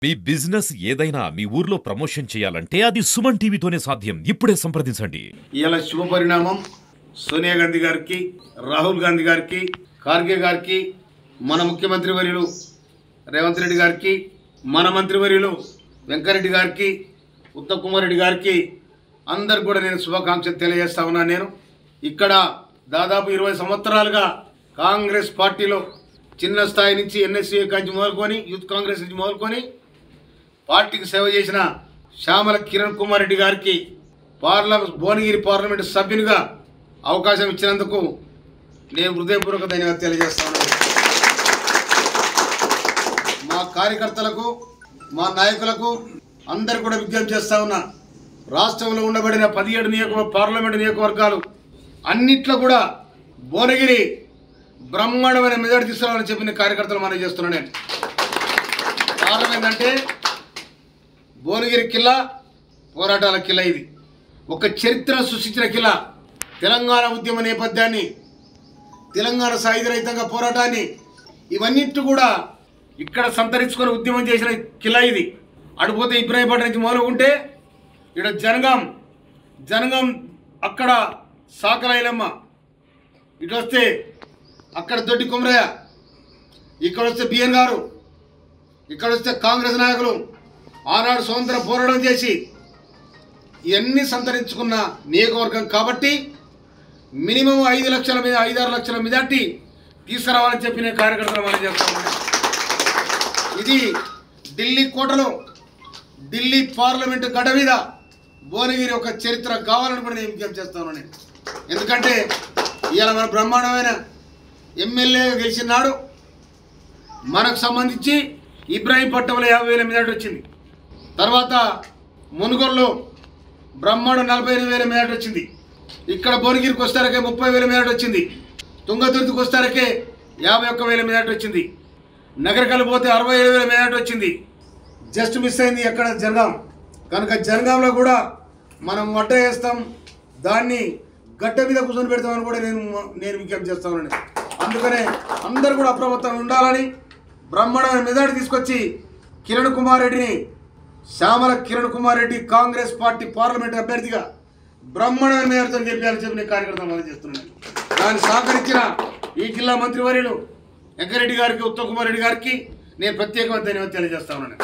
మీ business ఏదైనా మీ ఊర్లో promotion చేయాలంటే అది సుమన్ టీవీతోనే సాధ్యం. ఇప్పుడే సంప్రదించండి. ఇలా శుభ పరిణామం సోనియా గాంధీ గారికి, రాహుల్ గాంధీ గారికి, ఖార్గే గారికి, మన ముఖ్యమంత్రి వర్యులు రేవంత్ రెడ్డి గారికి, మన మంత్రివర్యులు వెంకరెడ్డి గారికి, ఉత్తమ్ కుమార్ రెడ్డి గారికి అందరికి కూడా నేను శుభాకాంక్షలు తెలియజేస్తా ఉన్నాను. నేను ఇక్కడ దాదాపు 20 సంవత్సరాలుగా కాంగ్రెస్ పార్టీలో చిన్న స్థాయి నుంచి ఎన్ఎస్సీ నుంచి మొదలుకొని యూత్ కాంగ్రెస్ నుంచి మొదలుకొని పార్టీకి సేవ చేసిన శ్యామల కిరణ్ కుమార్ రెడ్డి గారికి భువనగిరి పార్లమెంటు సభ్యునిగా అవకాశం ఇచ్చినందుకు నేను హృదయపూర్వక ధన్యవాదాలు తెలియజేస్తాను. మా కార్యకర్తలకు, మా నాయకులకు అందరు కూడా విజ్ఞప్తి చేస్తా ఉన్నా, రాష్ట్రంలో ఉండబడిన 17 పార్లమెంటు నియోజకవర్గాలు అన్నిట్లో కూడా భువనగిరి బ్రహ్మాండమైన మెజార్టీ తీసుకురావాలని చెప్పిన కార్యకర్తలు మనం చేస్తున్నాను. నేను కారణం ఏంటంటే భువనగిరి కిల్లా పోరాటాల కిల్లా, ఇది ఒక చరిత్ర సృష్టించిన కిల్లా. తెలంగాణ ఉద్యమ నేపథ్యాన్ని, తెలంగాణ సాయుధ రహితంగా పోరాటాన్ని ఇవన్నిటి కూడా ఇక్కడ సంతరించుకొని ఉద్యమం చేసిన కిల్లా ఇది. అడిపోతే ఇబ్రాహీంపేట నుంచి మొదలుకుంటే ఇక్కడ జనగం అక్కడ సాకలైలమ్మ, ఇటు వస్తే అక్కడ దొడ్డి కుమరయ్య, ఇక్కడ వస్తే బిఎన్ గారు, ఇక్కడ వస్తే కాంగ్రెస్ నాయకులు ఆనాడు స్వతంత్ర పోరాటం చేసి ఇవన్నీ సంతరించుకున్న నియోజకవర్గం కాబట్టి మినిమం 5 లక్షల మీద 5-6 లక్షల మెజార్టీ తీసుకురావాలని చెప్పిన కార్యకర్తలు మనం చేస్తాం. ఇది ఢిల్లీ కోటలో, ఢిల్లీ పార్లమెంటు గడ్డ మీద భువనగిరి ఒక చరిత్ర కావాలని కూడా నేను విజ్ఞప్తి చేస్తాను. నేను ఎందుకంటే ఇవాళ మన బ్రహ్మాండమైన ఎమ్మెల్యేగా గెలిచిన నాడు మనకు సంబంధించి ఇబ్రాహీంపట్నంలో 50,000 మెజార్టీ వచ్చింది. తర్వాత మునుగోడులో బ్రహ్మాండం 48,000 మెజార్టీ వచ్చింది. ఇక్కడ భువనగిరికి వస్తారకే 30,000 మెజార్టీ వచ్చింది. తుంగతుర్తికి వస్తారకే 51,000 మెజార్టీ వచ్చింది. నగరకల్లు పోతే 67,000 మెజార్టీ వచ్చింది. జస్ట్ మిస్ అయింది ఎక్కడ జనగాం. కనుక జనగాంలో కూడా మనం వడ్డ వేస్తాం, దాన్ని గడ్డ మీద కూర్చొని పెడతామని కూడా నేను విజ్ఞప్తి చేస్తామని. అందుకనే అందరూ కూడా అప్రమత్తంగా ఉండాలని బ్రహ్మాండమైన మెజార్టీ తీసుకొచ్చి కిరణ్ కుమార్ రెడ్డిని, శ్యామల కిరణ్ కుమార్ రెడ్డి కాంగ్రెస్ పార్టీ పార్లమెంట్ అభ్యర్థిగా బ్రహ్మాండమైన మెజార్టీతో గెలిపాలని చెప్పి నేను కార్యకర్తలు మనం చేస్తున్నాను. దాన్ని సహకరించిన ఈ జిల్లా మంత్రివర్యులు వెంకరెడ్డి గారికి, ఉత్తమ్ కుమార్ రెడ్డి గారికి నేను ప్రత్యేకమైన ధన్యవాదాలు తెలియజేస్తా ఉన్నాను.